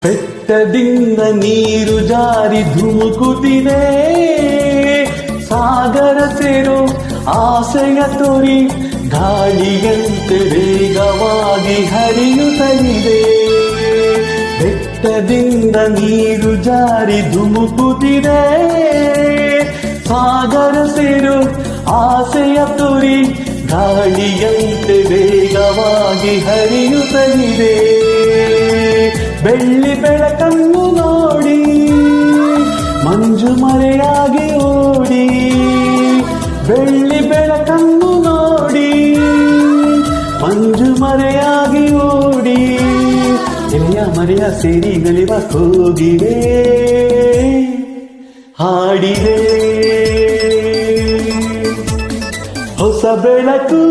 ಬೆಟ್ಟದಿಂದ ನೀರು ಜಾರಿ ಧುಮುಕುತ್ತಿದೆ, ಸಾಗರ ಸೇರೋ ಆಸೆಯ ತೋರಿ ಗಾಳಿಯಂತೆ ವೇಗವಾಗಿ ಹರಿಯುತ್ತಲಿದೆ. ಬೆಟ್ಟದಿಂದ ನೀರು ಜಾರಿ ಧುಮುಕುತ್ತಿದೆ, ಸಾಗರ ಸೇರೋ ಆಸೆಯ ತೋರಿ ಗಾಳಿಯಂತೆ ವೇಗವಾಗಿ ಹರಿಯುತ್ತಲಿದೆ. ಬೆಳ್ಳಿ ಬೆಳಕನ್ನು ನೋಡಿ ಮಂಜು ಮರೆಯಾಗಿ ಓಡಿ, ಬೆಳ್ಳಿ ಬೆಳಕನ್ನು ನೋಡಿ ಮಂಜು ಮರೆಯಾಗಿ ಓಡಿ, ಎಲೆಯ ಮರೆಯ ಸೇರಿ ನಲಿವ ಕೋಗಿಲೆ ಹಾಡಿದೆ. ಹೊಸ ಬೆಳಕು